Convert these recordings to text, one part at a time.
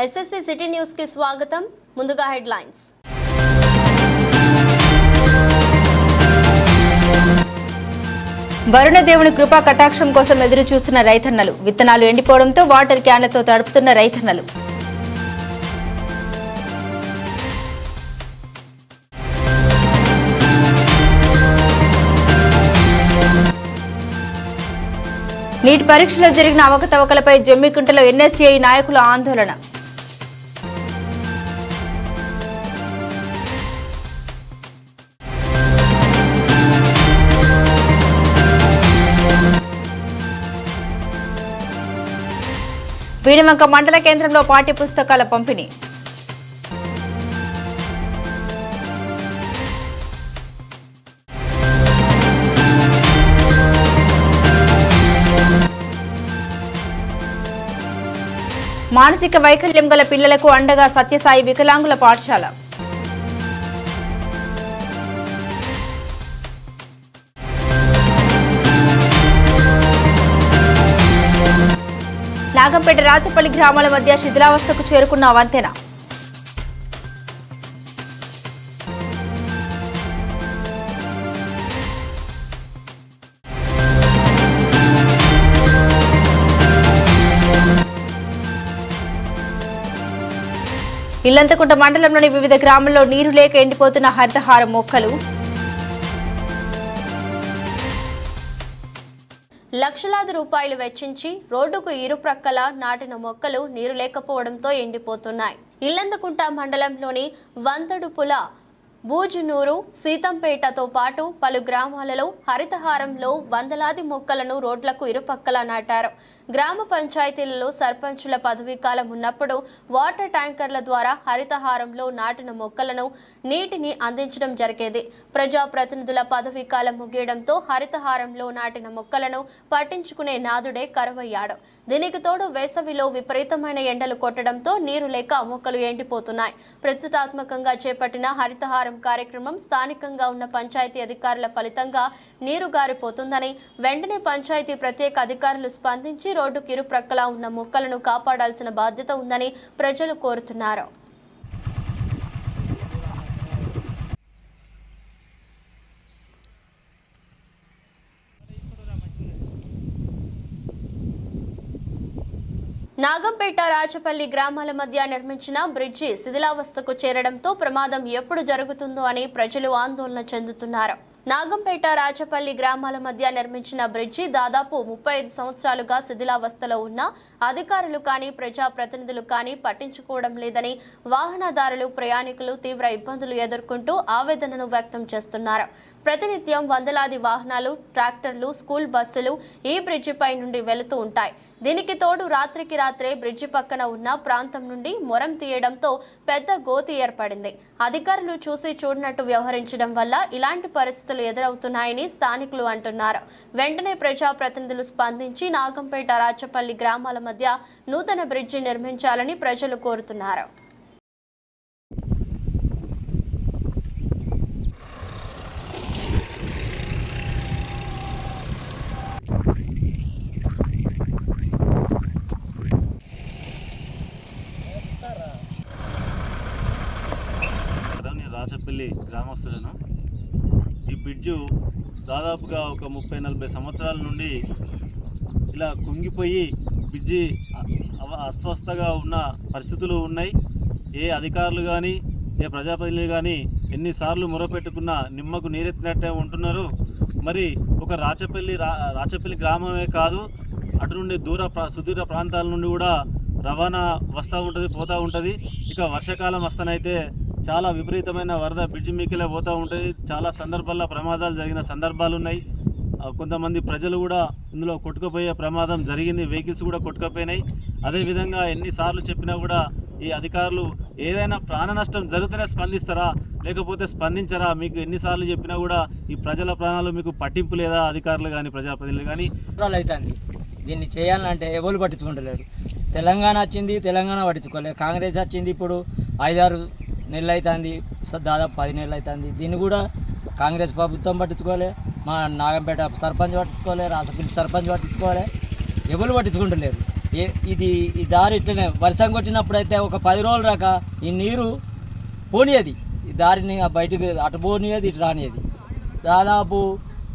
SSC city news కి స్వాగతం. ముందుగా హెడ్లైన్స్. వరుణదేవుని కృపా కటాక్షం కోసం ఎదురు చూస్తున్న రైతన్నలు. విత్తనాలు ఎండిపోవడంతో వాటర్ క్యాన్లతో తడుపుతున్న రైతన్నలు. నీట్ పరీక్షలో జరిగిన అవకతవకలపై జమ్మికుంటలో ఎన్ఎస్యుఐ నాయకుల ఆందోళన. వీణవంక మండల కేంద్రంలో పాఠ్య పుస్తకాల పంపిణీ. మానసిక వైకల్యం గల పిల్లలకు అండగా సత్యసాయి వికలాంగుల పాఠశాల. నాగంపేట రాచపల్లి గ్రామాల మధ్య శిథిలావస్థకు చేరుకున్న వంతెన. ఇల్లంతకుంట మండలంలోని వివిధ గ్రామాల్లో నీరు లేక ఎండిపోతున్న హరితహారం మొక్కలు. లక్షలాది రూపాయలు వెచ్చించి రోడ్డుకు ఇరుప్రక్కల నాటిన మొక్కలు నీరు లేకపోవడంతో ఎండిపోతున్నాయి. ఇల్లంతకుంట మండలంలోని వంతడుపుల, బూజునూరు, సీతంపేటతో పాటు పలు గ్రామాలలో హరితహారంలో వందలాది మొక్కలను రోడ్లకు ఇరుపక్కల నాటారు. గ్రామ పంచాయతీలలో సర్పంచుల పదవీ కాలం ఉన్నప్పుడు వాటర్ ట్యాంకర్ల ద్వారా హరితహారంలో నాటిన మొక్కలను నీటిని అందించడం జరిగేది. ప్రజాప్రతినిధుల పదవీ కాలం ముగియడంతో హరితహారంలో నాటిన మొక్కలను పట్టించుకునే నాదుడే కరువయ్యాడు. దీనికి తోడు వేసవిలో విపరీతమైన ఎండలు కొట్టడంతో నీరు లేక మొక్కలు ఎండిపోతున్నాయి. ప్రతిష్టాత్మకంగా చేపట్టిన హరితహారం కార్యక్రమం స్థానికంగా ఉన్న పంచాయతీ అధికారుల ఫలితంగా నీరు గారిపోతుందని, వెంటనే పంచాయతీ ప్రత్యేక అధికారులు స్పందించి రోడ్డుకి ఇరుప్రక్కలా ఉన్న మొక్కలను కాపాడాల్సిన బాధ్యత ఉందని ప్రజలు కోరుతున్నారు. నాగంపేట రాచపల్లి గ్రామాల మధ్య నిర్మించిన బ్రిడ్జి శిథిలావస్థకు చేరడంతో ప్రమాదం ఎప్పుడు జరుగుతుందో అని ప్రజలు ఆందోళన చెందుతున్నారు. నాగంపేట రాచపల్లి గ్రామాల మధ్య నిర్మించిన బ్రిడ్జి దాదాపు 35 సంవత్సరాలుగా శిథిలావస్థలో ఉన్న అధికారులు కానీ ప్రజాప్రతినిధులు కానీ పట్టించుకోవడం లేదని వాహనదారులు, ప్రయాణికులు తీవ్ర ఇబ్బందులు ఎదుర్కొంటూ ఆవేదనను వ్యక్తం చేస్తున్నారు. ప్రతినిత్యం వందలాది వాహనాలు, ట్రాక్టర్లు, స్కూల్ బస్సులు ఈ బ్రిడ్జిపై నుండి వెళుతూ ఉంటాయి. దీనికి తోడు రాత్రికి రాత్రే బ్రిడ్జి పక్కన ఉన్న ప్రాంతం నుండి మొరం తీయడంతో పెద్ద గోతి ఏర్పడింది. అధికారులు చూసి చూడనట్టు వ్యవహరించడం వల్ల ఇలాంటి పరిస్థితులు ఎదురవుతున్నాయని స్థానికులు అంటున్నారు. వెంటనే ప్రజాప్రతినిధులు స్పందించి నాగంపేట రాచపల్లి గ్రామాల మధ్య నూతన బ్రిడ్జి నిర్మించాలని ప్రజలు కోరుతున్నారు. రాచపల్లి గ్రామస్తులను. ఈ బ్రిడ్జు దాదాపుగా ఒక 30-40 సంవత్సరాల నుండి ఇలా కుంగిపోయి బ్రిడ్జి అస్వస్థగా ఉన్న పరిస్థితులు ఉన్నాయి. ఏ అధికారులు కానీ, ఏ ప్రజాప్రతినిధులు కానీ ఎన్నిసార్లు మొరపెట్టుకున్నా నిమ్మకు నీరెత్తినట్టే ఉంటున్నారు. మరి ఒక రాచపల్లి గ్రామమే కాదు, అటు నుండి సుదూర ప్రాంతాల నుండి కూడా రవాణా వస్తూ ఉంటుంది, పోతూ ఉంటుంది. ఇక వర్షాకాలం వస్తానైతే చాలా విపరీతమైన వరద బ్రిడ్జి మీకెళ్ళే పోతూ ఉంటుంది. చాలా సందర్భాల్లో ప్రమాదాలు జరిగిన సందర్భాలు ఉన్నాయి. కొంతమంది ప్రజలు కూడా ఇందులో కొట్టుకుపోయే ప్రమాదం జరిగింది, వెహికల్స్ కూడా కొట్టుకుపోయినాయి. అదేవిధంగా ఎన్నిసార్లు చెప్పినా కూడా ఈ అధికారులు ఏదైనా ప్రాణ నష్టం జరిగితేనే స్పందిస్తారా, లేకపోతే స్పందించరా? మీకు ఎన్నిసార్లు చెప్పినా కూడా ఈ ప్రజల ప్రాణాలు మీకు పట్టింపు లేదా? అధికారులు కానీ ప్రజాప్రతినిధులు కానీ అవుతుంది. దీన్ని చేయాలంటే ఎవరు పట్టించుకుంటలేరు. తెలంగాణ వచ్చింది, తెలంగాణ పట్టించుకోలేదు. కాంగ్రెస్ వచ్చింది, ఇప్పుడు 5-6 నెలలు అవుతుంది, దాదాపు 10 నెలలు అవుతుంది. దీన్ని కూడా కాంగ్రెస్ ప్రభుత్వం పట్టించుకోలే, మా నాగంపేట సర్పంచ్ పట్టించుకోలే, రాచపల్లి సర్పంచ్ పట్టించుకోలే, ఎవరు పట్టించుకుంటలేరు. ఈ దారి ఇట్లనే వర్షం కొట్టినప్పుడైతే ఒక 10 రోజులు రాక ఈ నీరు పోనీయది, ఈ దారిని బయటకు అటు పోనీయది ఇటు రానియది. దాదాపు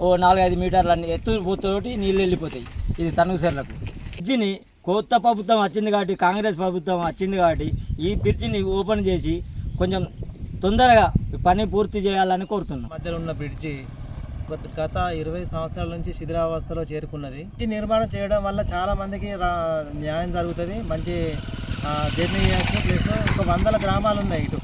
ఓ 4-5 మీటర్ల ఎత్తుతోటి నీళ్ళు వెళ్ళిపోతాయి ఇది తనుగుసెర్లకు. బ్రిడ్జిని కొత్త ప్రభుత్వం వచ్చింది కాబట్టి, కాంగ్రెస్ ప్రభుత్వం వచ్చింది కాబట్టి ఈ బ్రిడ్జిని ఓపెన్ చేసి కొంచెం తొందరగా పని పూర్తి చేయాలని కోరుతున్నాం. మధ్యలో ఉన్న బ్రిడ్జి గత 20 సంవత్సరాల నుంచి శిథిలావస్థలో చేరుకున్నది. ఈ నిర్మాణం చేయడం వల్ల చాలా మందికి న్యాయం జరుగుతుంది, మంచి జర్నీ చేయవచ్చు. ప్లస్ ఒక 100 గ్రామాలు ఉన్నాయి. ఇటు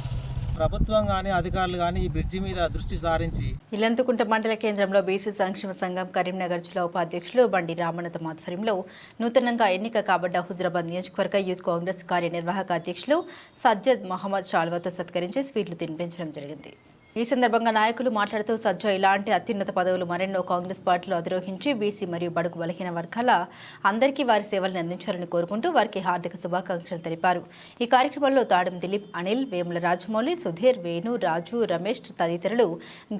ప్రభుత్వం కానీ అధికారులు కానీ ఈ బ్రిడ్జి మీద దృష్టి సారించి ఇల్లందుకుంట మండల కేంద్రంలో బీసీ సంక్షేమ సంఘం కరీంనగర్ జిల్లా ఉపాధ్యక్షులు బండి రామనాథం ఆధ్వర్యంలో నూతనంగా ఎన్నిక కాబడ్డ హుజరాబాద్ నియోజకవర్గ యూత్ కాంగ్రెస్ కార్యనిర్వాహక అధ్యక్షులు సజ్జద్ మహమ్మద్ షాల్వాతో సత్కరించి స్వీట్లు తినిపించడం జరిగింది. ఈ సందర్భంగా నాయకులు మాట్లాడుతూ సజ్జా ఇలాంటి అత్యున్నత పదవులు మరెన్నో కాంగ్రెస్ పార్టీలో అధిరోహించి బీసీ మరియు బడుగు బలహీన వర్గాల అందరికీ వారి సేవలను అందించాలని కోరుకుంటూ వారికి హార్దిక శుభాకాంక్షలు తెలిపారు. ఈ కార్యక్రమంలో తాడం దిలీప్, అనిల్, వేముల రాజమౌళి, సుధీర్, వేణు, రాజు, రమేష్ తదితరులు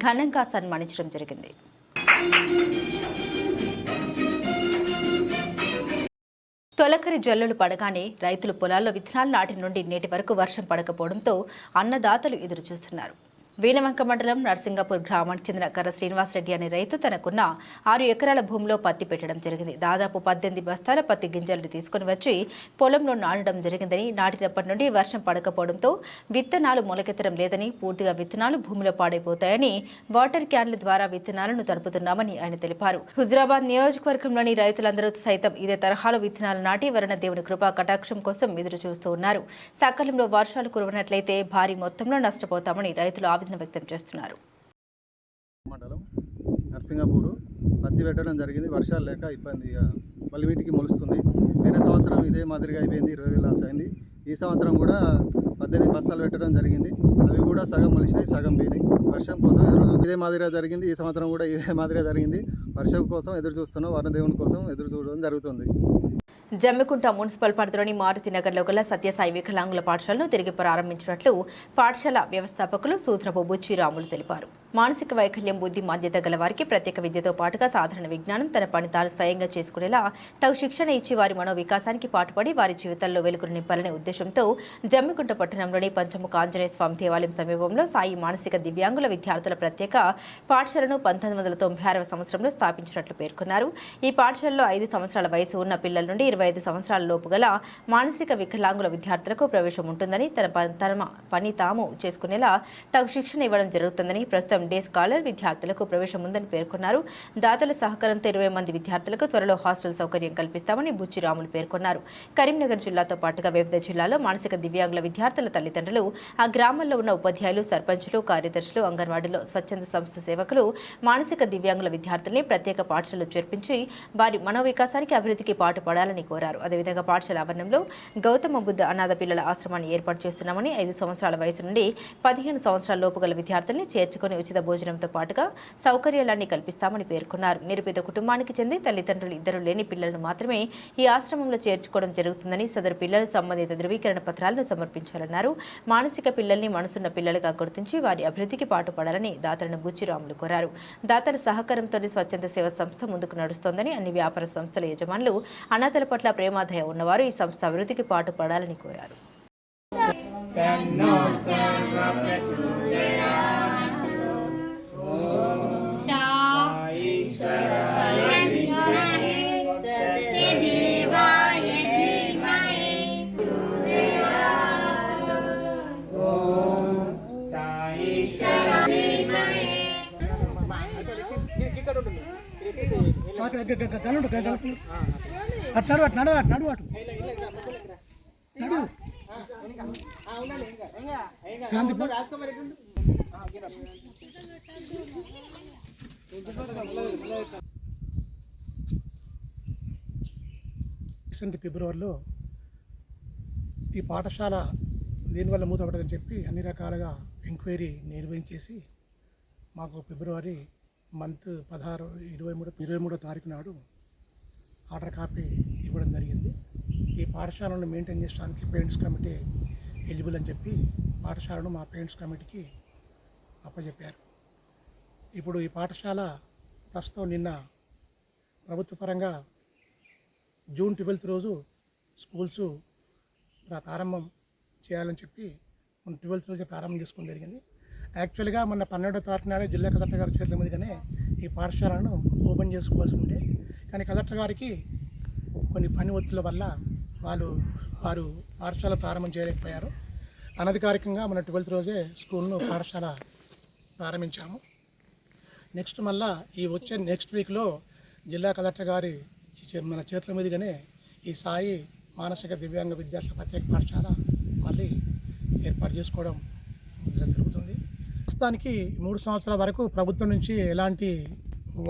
ఘనంగా సన్మానించడం జరిగింది. తొలకరి జల్లులు పడగానే రైతులు పొలాల్లో విత్తనాలు నాటి నుండి నేటి వరకు వర్షం పడకపోవడంతో అన్నదాతలు ఎదురుచూస్తున్నారు. వీణవంక మండలం నర్సింగపూర్ గ్రామానికి చెందిన కర్ర శ్రీనివాసరెడ్డి అనే రైతు తనకున్న 6 ఎకరాల భూమిలో పత్తి పెట్టడం జరిగింది. దాదాపు 18 బస్తాల పత్తి గింజలు తీసుకుని వచ్చి పొలంలో నాటడం జరిగిందని, నాటినప్పటి నుండి వర్షం పడకపోవడంతో విత్తనాలు మొలకెత్తడం లేదని, పూర్తిగా విత్తనాలు భూమిలో పాడైపోతాయని వాటర్ క్యాన్ల ద్వారా విత్తనాలను తడుపుతున్నామని ఆయన తెలిపారు. హుజరాబాద్ నియోజకవర్గంలోని రైతులందరూ సైతం ఇదే తరహాలో విత్తనాలు నాటి వరుణ దేవుని కృపా కటాక్షం కోసం ఎదురు చూస్తూ ఉన్నారు. సకాలంలో వర్షాలు కురవనట్లయితే భారీ మొత్తంలో నష్టపోతామని రైతులు ఆవేదన వ్యక్తం చేస్తున్నారు. మండలం నర్సింగపూరు పత్తి పెట్టడం జరిగింది. వర్షాలు లేక ఇబ్బందిగా మళ్ళీ వీటికి మొలుస్తుంది. పోయిన సంవత్సరం ఇదే మాదిరిగా అయిపోయింది, 20,000 లాస్ అయింది. ఈ సంవత్సరం కూడా 18 బస్తాలు పెట్టడం జరిగింది. అవి కూడా సగం మొలిచినాయి, సగం పోయినాయి. వర్షం కోసం ఇదే మాదిరిగా జరిగింది. ఈ సంవత్సరం కూడా ఇదే మాదిరిగా జరిగింది. వర్షం కోసం ఎదురు చూస్తున్నాం, వరుణదేవుని కోసం ఎదురు చూడడం జరుగుతుంది. జమ్మికుంట మున్సిపల్ పరిధిలోని మారుతినగర్లో గల సత్యసాయి వికలాంగుల పాఠశాలను తిరిగి ప్రారంభించినట్లు పాఠశాల వ్యవస్థాపకులు సూత్రపు బుచ్చిరాములు తెలిపారు. మానసిక వైకల్యం, బుద్ధి మాంద్యత గల వారికి ప్రత్యేక విద్యతో పాటుగా సాధారణ విజ్ఞానం, తన పని తాను స్వయంగా చేసుకునేలా తగు శిక్షణ ఇచ్చి వారి మనోవికాసానికి పాటుపడి వారి జీవితాల్లో వెలుగులు నింపాలనే ఉద్దేశంతో జమ్మికుంట పట్టణంలోని పంచముఖ ఆంజనేయ స్వామి దేవాలయం సమీపంలో సాయి మానసిక దివ్యాంగుల విద్యార్థుల ప్రత్యేక పాఠశాలను 1996వ సంవత్సరంలో స్థాపించినట్లు పేర్కొన్నారు. ఈ పాఠశాలలో 5 సంవత్సరాల వయసు ఉన్న పిల్లల నుండి 25 సంవత్సరాల లోపు గల మానసిక వికలాంగుల విద్యార్థులకు ప్రవేశం ఉంటుందని, తమ పని తాము చేసుకునేలా తగు శిక్షణ ఇవ్వడం జరుగుతుందని, ప్రస్తుతం డే స్కాలర్ విద్యార్థులకు ప్రవేశం ఉందని పేర్కొన్నారు. దాతల సహకారంతో 20 మంది విద్యార్థులకు త్వరలో హాస్టల్ సౌకర్యం కల్పిస్తామని బుచ్చిరాములు పేర్కొన్నారు. కరీంనగర్ జిల్లాతో పాటుగా వివిధ జిల్లాలో మానసిక దివ్యాంగుల విద్యార్థుల తల్లిదండ్రులు, ఆ గ్రామాల్లో ఉన్న ఉపాధ్యాయులు, సర్పంచులు, కార్యదర్శులు, అంగన్వాడీలో స్వచ్ఛంద సంస్థ సేవకులు మానసిక దివ్యాంగుల విద్యార్థుల్ని ప్రత్యేక పాఠశాలలో చేర్పించి వారి మనోవికాసానికి, అభివృద్ధికి పాటుపడాలని కోరారు. అదేవిధంగా పాఠశాల ఆవరణంలో గౌతమ బుద్ధ అనాథ పిల్లల ఆశ్రమాన్ని ఏర్పాటు చేస్తున్నామని, 5 సంవత్సరాల వయసు నుండి 15 సంవత్సరాల లోపు గల విద్యార్థుల్ని చేర్చుకుని ఉచిత భోజనంతో పాటుగా సౌకర్యాలన్నీ కల్పిస్తామని పేర్కొన్నారు. నిరుపేద కుటుంబానికి చెంది తల్లిదండ్రులు ఇద్దరు లేని పిల్లలను మాత్రమే ఈ ఆశ్రమంలో చేర్చుకోవడం జరుగుతుందని, సదరు పిల్లలు సంబంధిత ధృవీకరణ పత్రాలను సమర్పించాలన్నారు. మానసిక పిల్లల్ని మనసున్న పిల్లలుగా గుర్తించి వారి అభివృద్ధికి పాటుపడాలని దాతలను బుచ్చిరాములు కోరారు. దాతల సహకారంతోనే స్వచ్ఛంద సేవా సంస్థ ముందుకు నడుస్తోందని, అన్ని వ్యాపార సంస్థల యజమానులు అనాథల పట్ల ప్రేమాదయ ఉన్నవారు ఈ సంస్థ అభివృద్ధికి పాటుపడాలని కోరారు. ఫిబ్రవరిలో ఈ పాఠశాల దీనివల్ల మూతపడదని చెప్పి అన్ని రకాలుగా ఎంక్వైరీ నిర్వహించేసి మాకు ఫిబ్రవరి మంత్ 23వ తారీఖు నాడు ఆర్డర్ కాపీ ఇవ్వడం జరిగింది. ఈ పాఠశాలను మెయింటైన్ చేయడానికి పేరెంట్స్ కమిటీ ఎలిజిబుల్ అని చెప్పి పాఠశాలను మా పేరెంట్స్ కమిటీకి అప్పచెప్పారు. ఇప్పుడు ఈ పాఠశాల ప్రస్తుతం నిన్న ప్రభుత్వ పరంగా జూన్ 12th రోజు స్కూల్స్ ప్రారంభం చేయాలని చెప్పి మన 12th రోజే ప్రారంభం చేసుకోవడం జరిగింది. యాక్చువల్గా మొన్న 12వ తారీఖు నాడే జిల్లా కలెక్టర్ గారి చేతుల మీదుగానే ఈ పాఠశాలను ఓపెన్ చేసుకోవాల్సి ఉండే, కానీ కలెక్టర్ గారికి కొన్ని పని ఒత్తిళ్ల వల్ల వారు పాఠశాల ప్రారంభం చేయలేకపోయారు. అనధికారికంగా మన 12th రోజే స్కూల్ను పాఠశాల ప్రారంభించాము. నెక్స్ట్ మళ్ళా ఈ వచ్చే నెక్స్ట్ వీక్లో జిల్లా కలెక్టర్ గారి మన చేతుల మీదుగానే ఈ సాయి మానసిక దివ్యాంగ విద్యార్థుల ప్రత్యేక పాఠశాల మళ్ళీ ఏర్పాటు చేసుకోవడం జరుగుతుంది. ప్రస్తుతానికి 3 సంవత్సరాల వరకు ప్రభుత్వం నుంచి ఎలాంటి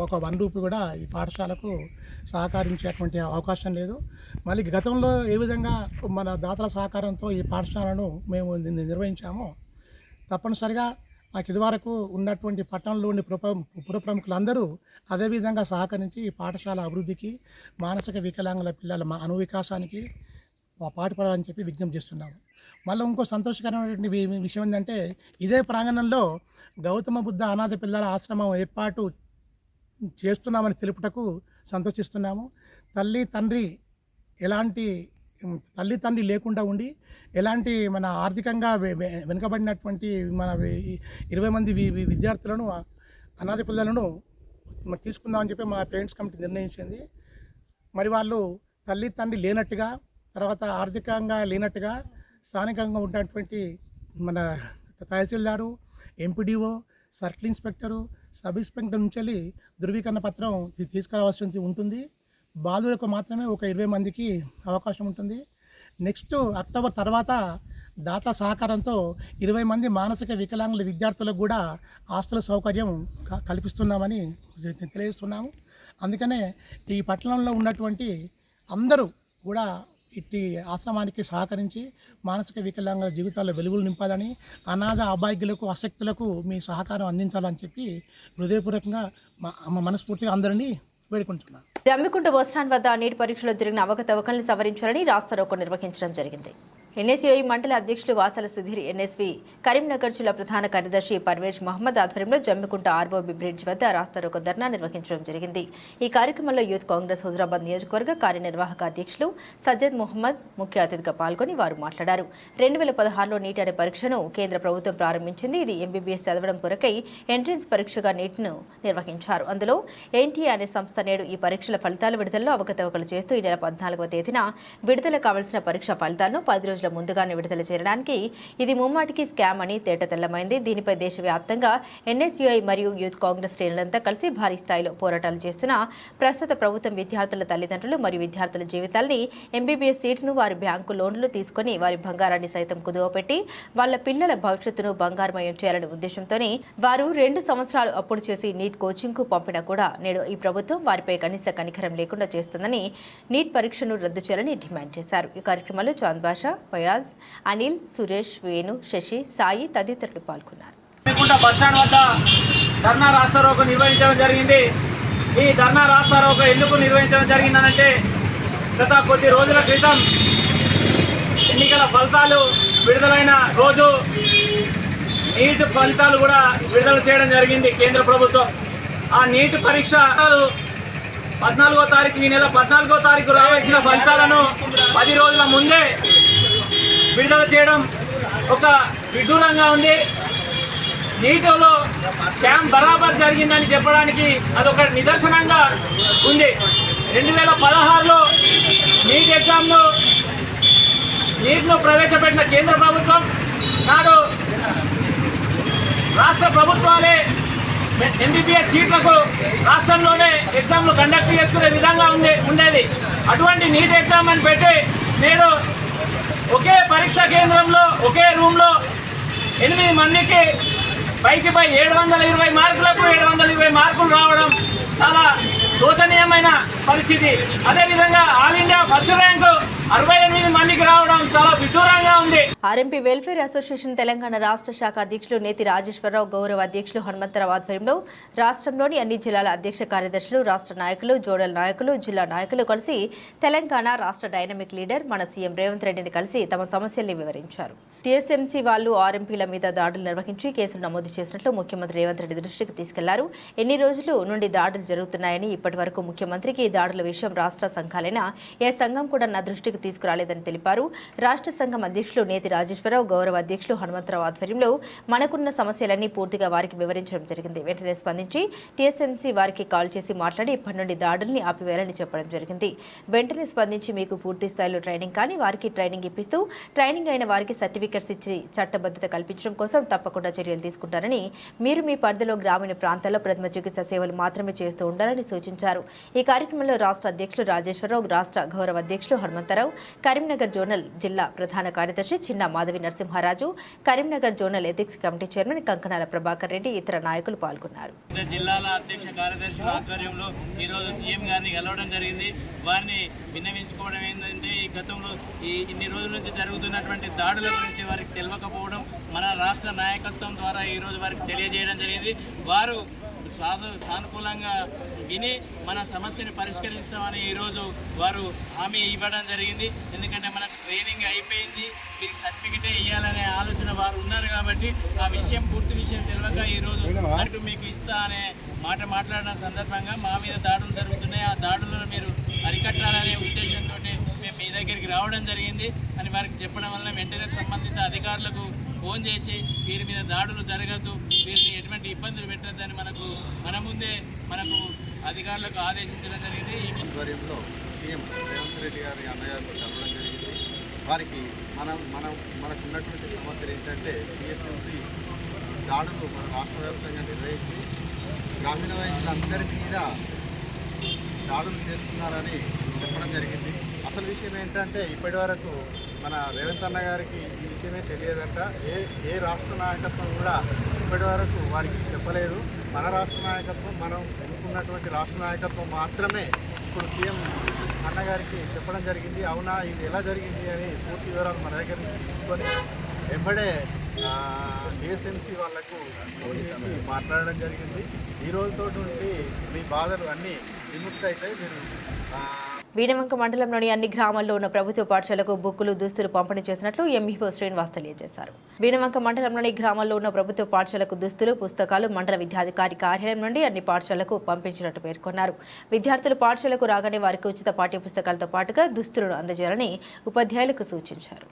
ఒక 1 రూపాయి కూడా ఈ పాఠశాలకు సహకరించేటువంటి అవకాశం లేదు. మళ్ళీ గతంలో ఏ విధంగా మన దాతల సహకారంతో ఈ పాఠశాలను మేము నిర్వహించామో తప్పనిసరిగా మాకు ఇదివరకు ఉన్నటువంటి పట్టణంలోని పుర ప్రముఖులందరూ అదేవిధంగా సహకరించి ఈ పాఠశాల అభివృద్ధికి, మానసిక వికలాంగుల పిల్లల అనువికాసానికి పాటుపడాలని చెప్పి విజ్ఞప్తి చేస్తున్నాము. మళ్ళీ ఇంకో సంతోషకరమైనటువంటి విషయం ఏంటంటే ఇదే ప్రాంగణంలో గౌతమ బుద్ధ అనాథ పిల్లల ఆశ్రమం ఏర్పాటు చేస్తున్నామని తెలుపుటకు సంతోషిస్తున్నాము. తల్లి తండ్రి లేకుండా ఉండి ఎలాంటి మన ఆర్థికంగా వెనుకబడినటువంటి మన 20 మంది విద్యార్థులను అనాథ పిల్లలను తీసుకుందామని చెప్పి మా పేరెంట్స్ కమిటీ నిర్ణయించింది. మరి వాళ్ళు తండ్రి లేనట్టుగా, తర్వాత ఆర్థికంగా లేనట్టుగా స్థానికంగా ఉన్నటువంటి మన tahsildar, MPDO, circle inspector, sub inspector నుంచి ధృవీకరణ పత్రం తీసుకురావాల్సి ఉంటుంది. బాలులకు మాత్రమే ఒక 20 మందికి అవకాశం ఉంటుంది. నెక్స్ట్ అక్టోబర్ తర్వాత దాత సహకారంతో 20 మంది మానసిక వికలాంగుల విద్యార్థులకు కూడా హాస్టల్ సౌకర్యం కల్పిస్తున్నామని తెలియజేస్తున్నాము. అందుకనే ఈ పట్టణంలో ఉన్నటువంటి అందరూ కూడా ఇట్టి ఆశ్రమానికి సహకరించి మానసిక వికలాంగుల జీవితాల్లో వెలుగులు నింపాలని, అనాథ అభాగ్యులకు అశక్తులకు మీ సహకారం అందించాలని చెప్పి హృదయపూర్వకంగా మనస్ఫూర్తిగా అందరినీ వేడుకుంటున్నాను. జమ్మికుంట బస్టాండ్ వద్ద నీటి పరీక్షలో జరిగిన అవకతవకల్ని సవరించాలని రాస్తారోకో నిర్వహించడం జరిగింది. ఎన్ఎస్యుఐ మండల అధ్యక్షులు వాసల సుధీర్, ఎన్ఎస్వి కరీంనగర్ జిల్లా ప్రధాన కార్యదర్శి పర్వేజ్ మహమ్మద్ ఆధ్వర్యంలో జమ్మికుంట ఆర్ఓబి బ్రిడ్జ్ వద్ద రాస్తారోకో ధర్నా నిర్వహించడం జరిగింది. ఈ కార్యక్రమంలో యూత్ కాంగ్రెస్ హుజరాబాద్ నియోజకవర్గ కార్యనిర్వాహక అధ్యక్షులు సజ్జద్ మొహమ్మద్ ముఖ్య అతిథిగా పాల్గొని వారు మాట్లాడారు. 2016లో నీట్ అనే పరీక్షను కేంద్ర ప్రభుత్వం ప్రారంభించింది. ఇది ఎంబీబీఎస్ చదవడం కొరకై ఎంట్రన్స్ పరీక్షగా నీట్ను నిర్వహించారు. అందులో ఎన్టీఏ అనే సంస్థ నేడు ఈ పరీక్షల ఫలితాల విడుదలలో అవకతవకలు చేస్తూ ఈ నెల 14వ తేదీన విడుదల కావాల్సిన పరీక్ష ఫలితాలను 10 రోజుల ముందుగానే విడుదల చేయడానికి ఇది ముమ్మాటికి స్కామ్ అని తేటతెల్లమైంది. దీనిపై దేశవ్యాప్తంగా ఎన్ఎస్యుఐ మరియు యూత్ కాంగ్రెస్ శ్రేణులంతా కలిసి భారీ స్థాయిలో పోరాటాలు చేస్తున్న ప్రస్తుత ప్రభుత్వం విద్యార్థుల తల్లిదండ్రులు మరియు విద్యార్థుల జీవితాల్ని, ఎంబీబీఎస్ సీటును, వారి బ్యాంకు లోన్లు తీసుకుని వారి బంగారాన్ని సైతం కుదువపెట్టి వాళ్ళ పిల్లల భవిష్యత్తును బంగారమయం చేయాలనే ఉద్దేశంతోనే వారు 2 సంవత్సరాలు అప్పుడు చేసి నీట్ కోచింగ్కు పంపినా కూడా నేడు ఈ ప్రభుత్వం వారిపై కనీస కనికరం లేకుండా చేస్తుందని నీట్ పరీక్షను రద్దు చేయాలని డిమాండ్ చేశారు. ఈ కార్యక్రమంలో చాంద్ బాషా, ఫయాజ్, అనిల్, సురేష్, వేణు, శశి, సాయి తదితరులు పాల్గొన్నారు. బస్టాండ్ వద్ద ధర్నా రాస్తారోకో నిర్వహించడం జరిగింది. ఈ ధర్నా రాస్తారోకో ఎందుకు నిర్వహించడం జరిగిందనంటే గత కొద్ది రోజుల క్రితం ఎన్నికల ఫలితాలు విడుదలైన రోజు నీట్ ఫలితాలు కూడా విడుదల చేయడం జరిగింది కేంద్ర ప్రభుత్వం. ఆ నీట్ పరీక్ష 14వ తారీఖు, ఈ నెల 14వ తారీఖు రావాల్సిన ఫలితాలను 10 రోజుల ముందే విడుదల చేయడం ఒక విడ్డూరంగా ఉంది. నీటిలో స్కామ్ బరాబర్ జరిగిందని చెప్పడానికి అదొక నిదర్శనంగా ఉంది. 2016లో నీట్ను ప్రవేశపెట్టిన కేంద్ర ప్రభుత్వం నాడు రాష్ట్ర ప్రభుత్వాలే ఎంబీబీఎస్ సీట్లకు రాష్ట్రంలోనే ఎగ్జామ్లు కండక్ట్ చేసుకునే విధంగా ఉండేది. అటువంటి నీట్ ఎగ్జామ్ అని పెట్టి నేడు ఒకే పరీక్షా కేంద్రంలో ఒకే రూమ్లో 8 మందికి పైకి 720 మార్కులకు 720 మార్కులు రావడం చాలా శోచనీయమైన పరిస్థితి. అదేవిధంగా ఆల్ ఇండియా ఫస్ట్ ర్యాంకు 68 మందికి రావడం చాలా విడ్డూరంగా ఉంది. ఆర్ఎంపీ వెల్ఫేర్ అసోసియేషన్ తెలంగాణ రాష్ట్ర శాఖ అధ్యక్షులు నేతి రాజేశ్వరరావు, గౌరవ అధ్యక్షులు హనుమంతరావు ఆధ్వర్యంలో రాష్ట్రంలోని అన్ని జిల్లాల అధ్యక్ష కార్యదర్శులు, రాష్ట్ర నాయకులు, జోడల్ నాయకులు, జిల్లా నాయకులు కలిసి తెలంగాణ రాష్ట్ర డైనమిక్ లీడర్ మన సీఎం రేవంత్ రెడ్డిని కలిసి తమ సమస్యల్ని వివరించారు. టీఎస్ఎంసీ వాళ్ళు ఆర్ఎంపీల మీద దాడులు నిర్వహించి కేసులు నమోదు చేసినట్లు ముఖ్యమంత్రి రేవంత్ రెడ్డి దృష్టికి తీసుకెళ్లారు. ఎన్ని రోజులు నుండి దాడులు జరుగుతున్నాయని, ఇప్పటి వరకు ముఖ్యమంత్రికి ఈ దాడుల విషయం రాష్ట్ర సంఘాలైనా ఏ సంఘం కూడా నా దృష్టికి తీసుకురాలేదని తెలిపారు. రాష్ట్ర సంఘం అధ్యక్షులు నేతి రాజేశ్వరరావు, గౌరవ అధ్యక్షులు హనుమంతరావు ఆధ్వర్యంలో మనకున్న సమస్యలన్నీ పూర్తిగా వారికి వివరించడం జరిగింది. వెంటనే స్పందించి టీఎస్ఎంసీ వారికి కాల్ చేసి మాట్లాడి ఇప్పటి నుండి దాడుల్ని ఆపివేయాలని చెప్పడం జరిగింది. వెంటనే స్పందించి మీకు పూర్తి స్థాయిలో ట్రైనింగ్ కానీ వారికి ట్రైనింగ్ ఇప్పిస్తూ ట్రైనింగ్ అయిన వారికి సర్టిఫికెట్స్ ఇచ్చి చట్టబద్ధత కల్పించడం కోసం తప్పకుండా చర్యలు తీసుకుంటారని, మీరు మీ పరిధిలో గ్రామీణ ప్రాంతాల్లో ప్రథమ చికిత్స సేవలు మాత్రమే చేస్తూ ఉండాలని సూచించారు. ఈ కార్యక్రమంలో రాష్ట్ర అధ్యక్షులు రాజేశ్వరరావు, రాష్ట్ర గౌరవ అధ్యక్షులు హనుమంతరావు, కరీంనగర్ జోనల్ జిల్లా ప్రధాన కార్యదర్శి చిన్న Madhavi Narasimharaju, Karimnagar zonal ethics committee chairman Kankanala Prabhakar Reddy, ఇతర నాయకులు పాల్గొన్నారు. జిల్లాల అధ్యక్ష కార్యదర్శుల ఆధ్వర్యంలో ఈరోజు సీఎం గారిని కలవడం జరిగింది. వారిని విన్నవించుకోవడం ఏంటంటే, ఈ గతంలో ఇన్ని రోజుల నుంచి జరుగుతున్నటువంటి దాడుల గురించి వారికి తెలియకపోవడం, మన రాష్ట్ర నాయకత్వం ద్వారా ఈరోజు వారికి తెలియజేయడం జరిగింది. వారు సానుకూలంగా విని మన సమస్యను పరిష్కరిస్తామని ఈరోజు వారు హామీ ఇవ్వడం జరిగింది. ఎందుకంటే మనకు ట్రైనింగ్ అయిపోయింది, వీరికి సర్టిఫికెటే ఇవ్వాలనే ఆలోచన వారు ఉన్నారు కాబట్టి ఆ విషయం పూర్తి విషయం తెలియక ఈరోజు అటు మీకు ఇస్తా అనే మాట మాట్లాడిన సందర్భంగా మా మీద దాడులు జరుగుతున్నాయి, ఆ దాడులను మీరు అరికట్టాలనే ఉద్దేశంతో మేము మీ దగ్గరికి రావడం జరిగింది అని వారికి చెప్పడం వల్ల వెంటనే సంబంధిత అధికారులకు ఫోన్ చేసి వీరి మీద దాడులు జరగద్దు, వీరిని ఎటువంటి ఇబ్బందులు పెట్టద్దని మన ముందే అధికారులకు ఆదేశించడం జరిగింది. ఈ ఆధ్వర్యంలో సీఎం రేవంత్ రెడ్డి గారి అన్నగారితో కలవడం జరిగింది. వారికి మనకు ఉన్నటువంటి సమస్యలు ఏంటంటే, టీఎస్ఎంసీ దాడులు మన రాష్ట్ర వ్యాప్తంగా నిర్వహించి గ్రామీణ వైద్యులందరి మీద దాడులు చేస్తున్నారని చెప్పడం జరిగింది. అసలు విషయం ఏంటంటే, ఇప్పటి వరకు మన రేవంత్ అన్న గారికి ఈ విషయమే తెలియదంట. ఏ రాష్ట్ర నాయకత్వం కూడా ఇప్పటి వరకు వారికి చెప్పలేదు. మన రాష్ట్ర నాయకత్వం, మనం ఎన్నుకున్నటువంటి రాష్ట్ర నాయకత్వం మాత్రమే ఇప్పుడు సీఎం అన్నగారికి చెప్పడం జరిగింది. అవునా, ఇది ఎలా జరిగింది అని పూర్తి వివరాలు మన దగ్గర నుంచి తీసుకొని వెంబడే టీఎస్ఎంసీ వాళ్లకు ఫోన్ చేసి మాట్లాడడం జరిగింది. ఈ రోజుతో నుండి మీ బాధలు అన్నీ విముక్తి అవుతాయి. మీరు వీణవంక మండలంలోని అన్ని గ్రామాల్లో ఉన్న ప్రభుత్వ పాఠశాలకు బుక్కులు, దుస్తులు పంపిణీ చేసినట్లు ఎంఈఓ శ్రీనివాస్ తెలియజేశారు. వీణవంక మండలంలోని గ్రామాల్లో ఉన్న ప్రభుత్వ పాఠశాలకు దుస్తులు, పుస్తకాలు మండల విద్యాధికారి కార్యాలయం నుండి అన్ని పాఠశాలకు పంపించినట్టు పేర్కొన్నారు. విద్యార్థులు పాఠశాలకు రాగానే వారికి ఉచిత పాఠ్య పుస్తకాలతో పాటుగా దుస్తులను అందజేయాలని ఉపాధ్యాయులకు సూచించారు.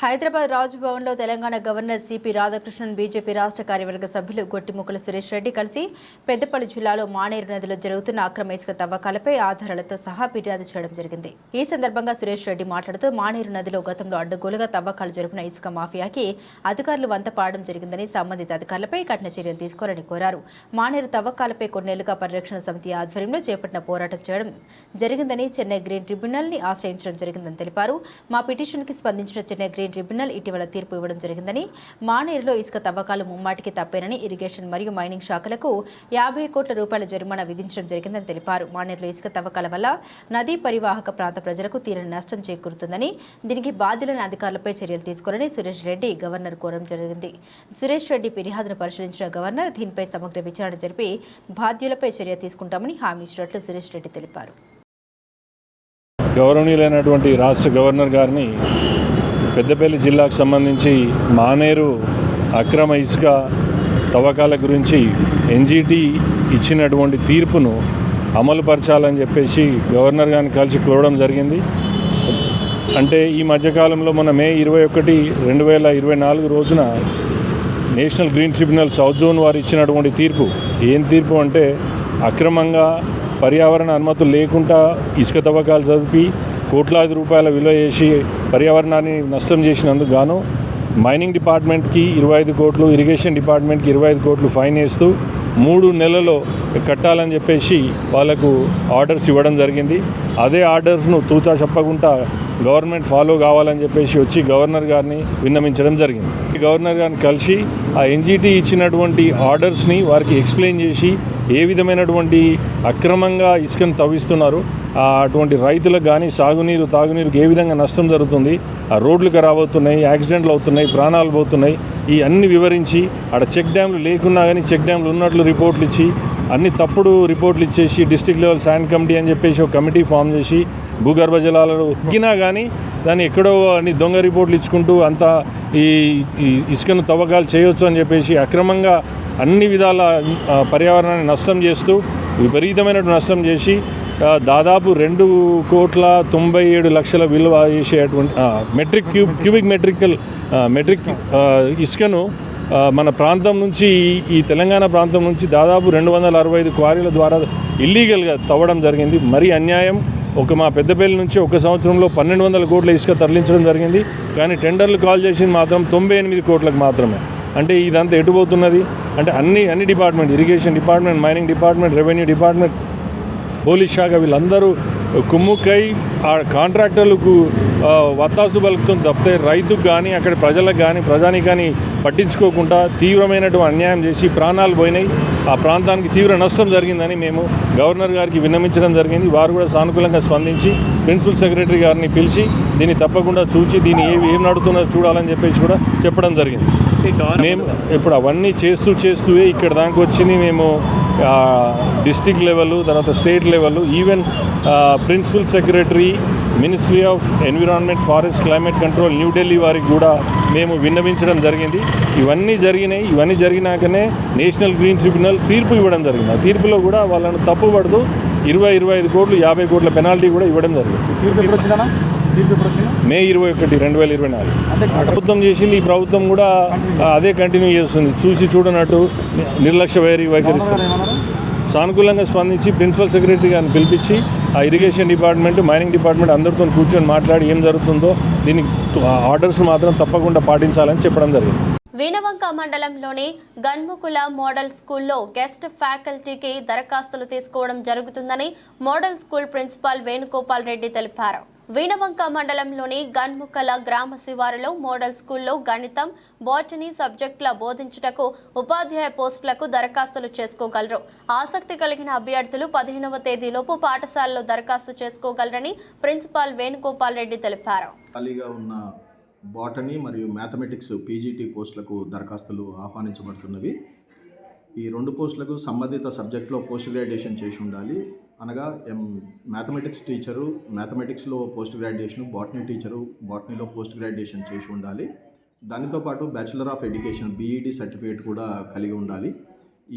హైదరాబాద్ రాజ్భవన్లో Telangana governor CP Radhakrishnan, BJP రాష్ట్ర కార్యవర్గ సభ్యులు గొట్టిముక్కల సురేష్ రెడ్డి కలిసి పెద్దపల్లి జిల్లాలో మానేరు నదిలో జరుగుతున్న అక్రమ ఇసుక తవ్వకాలపై ఆధారాలతో సహా ఫిర్యాదు చేయడం జరిగింది. ఈ సందర్భంగా సురేష్ రెడ్డి మాట్లాడుతూ, మానేరు నదిలో గతంలో అడ్డగోలుగా తవ్వకాలు జరిపిన ఇసుక మాఫియాకి అధికారులు వంతపాడడం జరిగిందని, సంబంధిత అధికారులపై కఠిన చర్యలు తీసుకోవాలని కోరారు. మానేరు తవ్వకాలపై కొన్నేళ్లుగా పరిరక్షణ సమితి ఆధ్వర్యంలో చేపట్టిన పోరాటం చేయడం జరిగిందని, చెన్నై గ్రీన్ ట్రిబ్యునల్ ని ఆశ్రయించడం జరిగిందని తెలిపారు. మా పిటిషన్ కి స్పందించిన చెన్నై గ్రీన్ ట్రిబ్యునల్ ఇటీవల తీర్పు ఇవ్వడం జరిగిందని, మానేరులో ఇసుక తవ్వకాలు ముమ్మాటికి తప్పేనని, ఇరిగేషన్ మరియు మైనింగ్ శాఖలకు 50 కోట్ల రూపాయల జరిమానా విధించడం జరిగిందని తెలిపారు. మానేరులో ఇసుక తవ్వకాల వల్ల నదీ పరివాహక ప్రాంత ప్రజలకు తీరని నష్టం చేకూరుతుందని, దీనికి బాధ్యులైన అధికారులపై చర్యలు తీసుకోవాలని సురేష్ రెడ్డి గవర్నర్ కోరడం జరిగింది. సురేష్ రెడ్డి ఫిర్యాదును పరిశీలించిన గవర్నర్ దీనిపై సమగ్ర విచారణ జరిపి బాధ్యులపై చర్య తీసుకుంటామని హామీ ఇచ్చినట్లు సురేష్ రెడ్డి తెలిపారు. గౌరవనీయులైనటువంటి రాష్ట్ర గవర్నర్ గారిని పెద్దపల్లి జిల్లాకు సంబంధించి మానేరు అక్రమ ఇసుక తవ్వకాల గురించి ఎన్జీటీ ఇచ్చినటువంటి తీర్పును అమలుపరచాలని చెప్పేసి గవర్నర్ గారిని కలిసి కోరడం జరిగింది. అంటే ఈ మధ్యకాలంలో మన మే 21, 2024 రోజున national green tribunal south zone వారు ఇచ్చినటువంటి తీర్పు, ఏం తీర్పు అంటే, అక్రమంగా పర్యావరణ అనుమతులు లేకుండా ఇసుక తవ్వకాలు జరిపి కోట్లాది రూపాయల విలువ చేసి పర్యావరణాన్ని నష్టం చేసినందుకు గాను మైనింగ్ డిపార్ట్మెంట్కి 25 కోట్లు, ఇరిగేషన్ డిపార్ట్మెంట్కి 25 కోట్లు ఫైన్ వేస్తూ 3 నెలల్లో కట్టాలని చెప్పేసి వాళ్ళకు ఆర్డర్స్ ఇవ్వడం జరిగింది. అదే ఆర్డర్స్ను తూచా చెప్పకుండా గవర్నమెంట్ ఫాలో కావాలని చెప్పేసి వచ్చి గవర్నర్ గారిని విన్నవించడం జరిగింది. గవర్నర్ గారిని కలిసి ఆ ఎన్జిటి ఇచ్చినటువంటి ఆర్డర్స్ని వారికి ఎక్స్ప్లెయిన్ చేసి ఏ విధమైనటువంటి అక్రమంగా ఇసుకను తవ్విస్తున్నారు, అటువంటి రైతులకు కానీ సాగునీరు తాగునీరుకి ఏ విధంగా నష్టం జరుగుతుంది, ఆ రోడ్లు ఖరాబ్ అవుతున్నాయి, యాక్సిడెంట్లు అవుతున్నాయి, ప్రాణాలు పోతున్నాయి, ఈ అన్ని వివరించి ఆడ చెక్ డ్యామ్లు లేకున్నా కానీ చెక్ డ్యామ్లు ఉన్నట్లు రిపోర్ట్లు ఇచ్చి అన్ని తప్పుడు రిపోర్ట్లు ఇచ్చేసి డిస్ట్రిక్ట్ లెవెల్ శాండ్ కమిటీ అని చెప్పేసి ఒక కమిటీ ఫామ్ చేసి భూగర్భ జలాలు ఎక్కినా కానీ దాన్ని ఎక్కడో అన్ని దొంగ రిపోర్ట్లు ఇచ్చుకుంటూ అంతా ఈ ఇసుకను తవ్వకాలు చేయొచ్చు అని చెప్పేసి అక్రమంగా అన్ని విధాల పర్యావరణాన్ని నష్టం చేస్తూ విపరీతమైన నష్టం చేసి దాదాపు 2,97,00,000 విలువ చేసేటువంటి క్యూబిక్ మెట్రిక్ ఇసుకను మన ప్రాంతం నుంచి ఈ తెలంగాణ ప్రాంతం నుంచి దాదాపు 265 క్వారీల ద్వారా ఇల్లీగల్గా తవ్వడం జరిగింది. మరీ అన్యాయం. మా పెద్దపల్లి నుంచి ఒక సంవత్సరంలో 1,200 కోట్ల ఇసుక తరలించడం జరిగింది. కానీ టెండర్లు కాల్ చేసింది మాత్రం 98 కోట్లకు మాత్రమే. అంటే ఇదంతా ఎటుపోతున్నది అంటే అన్ని department, irrigation department, mining department, revenue department, police శాఖ వీళ్ళందరూ కుమ్ముక్కై ఆ కాంట్రాక్టర్లకు వత్తాసు పలుకుతుంది తప్పితే రైతుకు కానీ అక్కడ ప్రజలకు కానీ ప్రజానికి కానీ పట్టించుకోకుండా తీవ్రమైనటువంటి అన్యాయం చేసి ప్రాణాలు పోయినాయి. ఆ ప్రాంతానికి తీవ్ర నష్టం జరిగిందని మేము గవర్నర్ గారికి విన్నవించడం జరిగింది. వారు కూడా సానుకూలంగా స్పందించి ప్రిన్సిపల్ సెక్రటరీ గారిని పిలిచి దీన్ని తప్పకుండా చూసి దీన్ని ఏం నడుతున్నదో చూడాలని చెప్పేసి కూడా చెప్పడం జరిగింది. మేము ఇప్పుడు అవన్నీ చేస్తూ ఇక్కడ దానికి వచ్చింది. మేము డిస్ట్రిక్ట్ లెవెల్, తర్వాత state level, even principal secretary, ministry of environment, forest, climate control, New Delhi వారికి కూడా మేము విన్నవించడం జరిగింది. ఇవన్నీ జరిగినాకనే నేషనల్ గ్రీన్ ట్రిబ్యునల్ తీర్పు ఇవ్వడం జరిగింది. ఆ తీర్పులో కూడా వాళ్ళను తప్పుపడుతూ 20-25 కోట్లు 50 కోట్ల పెనాల్టీ కూడా ఇవ్వడం జరిగింది. మే 21, 2024 ప్రభుత్వం చేసింది. ఈ ప్రభుత్వం కూడా అదే కంటిన్యూ చేస్తుంది. చూడనట్టు నిర్లక్ష్య వైఖరిస్తుంది. సానుకూలంగా స్పందించి ప్రిన్సిపల్ సెక్రటరీ గారిని పిలిపించి ఆ ఇరిగేషన్ డిపార్ట్మెంట్, మైనింగ్ డిపార్ట్మెంట్ అందరితో కూర్చొని మాట్లాడి ఏం జరుగుతుందో దీనికి ఆర్డర్స్ మాత్రం తప్పకుండా పాటించాలని చెప్పడం జరిగింది. వీణవంక మండలంలోని గన్ముకుల మోడల్ స్కూల్లో గెస్ట్ ఫ్యాకల్టీకి దరఖాస్తులు తీసుకోవడం జరుగుతుందని model school principal Venugopal Reddy తెలిపారు. వీణవంక మండలంలోని గన్ముకల గ్రామ శివారులో మోడల్ స్కూల్లో గణితం, బోటనీ సబ్జెక్టుల బోధించుటకు ఉపాధ్యాయ పోస్టులకు దరఖాస్తులు చేసుకోగలరు. ఆసక్తి కలిగిన అభ్యర్థులు 15వ తేదీలోపు పాఠశాలలో దరఖాస్తు చేసుకోగలరని ప్రిన్సిపాల్ వేణుగోపాల్ రెడ్డి తెలిపారు. ఖాళీగా ఉన్న బాటనీ మరియు మ్యాథమెటిక్స్ పీజీటీ పోస్టులకు దరఖాస్తులు ఆహ్వానించబడుతున్నవి. ఈ 2 పోస్టులకు సంబంధిత సబ్జెక్టులో పోస్ట్ గ్రాడ్యుయేషన్ చేసి ఉండాలి. అనగా మ్యాథమెటిక్స్ టీచరు మ్యాథమెటిక్స్లో పోస్ట్ గ్రాడ్యుయేషన్, బాటనీ టీచరు బాటనీలో పోస్ట్ గ్రాడ్యుయేషన్ చేసి ఉండాలి. దానితో పాటు bachelor of education BEd certificate కూడా కలిగి ఉండాలి.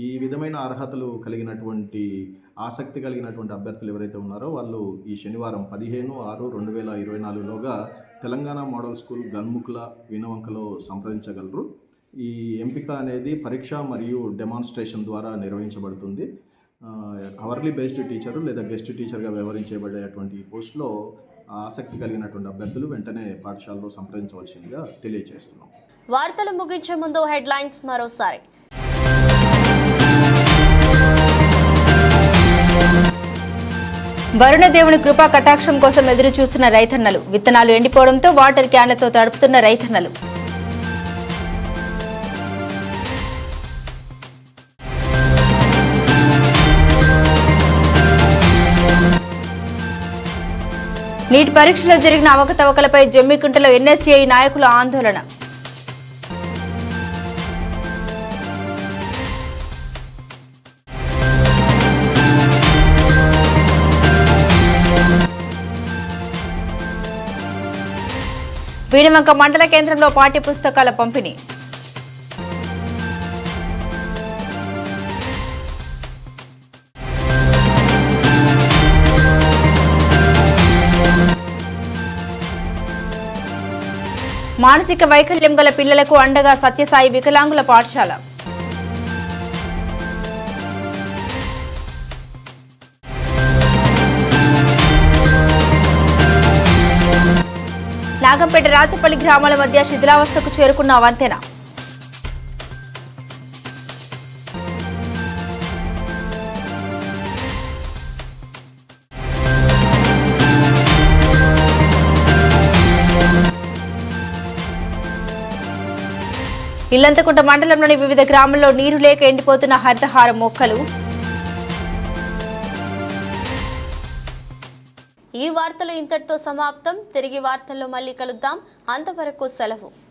ఈ విధమైన అర్హతలు కలిగినటువంటి ఆసక్తి కలిగినటువంటి అభ్యర్థులు ఎవరైతే ఉన్నారో వాళ్ళు ఈ శనివారం 15/6/2024లోగా తెలంగాణ మోడల్ స్కూల్ గన్ముకుల వీణవంకలో సంప్రదించగలరు. ఈ ఎంపిక అనేది పరీక్ష మరియు డెమాన్స్ట్రేషన్ ద్వారా నిర్వహించబడుతుంది. అవర్లీ బేస్డ్ టీచరు లేదా గెస్ట్ టీచర్గా వ్యవహరించబడేటువంటి ఈ పోస్టులో ఆసక్తి కలిగినటువంటి అభ్యర్థులు వెంటనే పాఠశాలలో సంప్రదించవలసిందిగా తెలియజేస్తున్నాం. వార్తలు ముగించే ముందు హెడ్లైన్స్ మరోసారి. వరుణదేవుని కృపా కటాక్షం కోసం ఎదురు చూస్తున్న రైతన్నలు. విత్తనాలు ఎండిపోవడంతో వాటర్ క్యాన్లతో తడుపుతున్న రైతన్నలు. నీట్ పరీక్షలో జరిగిన అవకతవకలపై జమ్మికుంటలో NSCI నాయకుల ఆందోళన. వీణవంక మండల కేంద్రంలో పాఠ్య పుస్తకాల పంపిణీ. మానసిక వైకల్యం గల పిల్లలకు అండగా సత్యసాయి వికలాంగుల పాఠశాల. నాగంపేట రాచపల్లి గ్రామాల మధ్య శిథిలావస్థకు చేరుకున్న వంతెన. ఇల్లంతకుంట మండలంలోని వివిధ గ్రామాల్లో నీరు లేక ఎండిపోతున్న హరితహార మొక్కలు. ఈ వార్తలు ఇంతటితో సమాప్తం. తిరిగి వార్తల్లో మళ్ళీ కలుద్దాం. అంతవరకు సెలవు.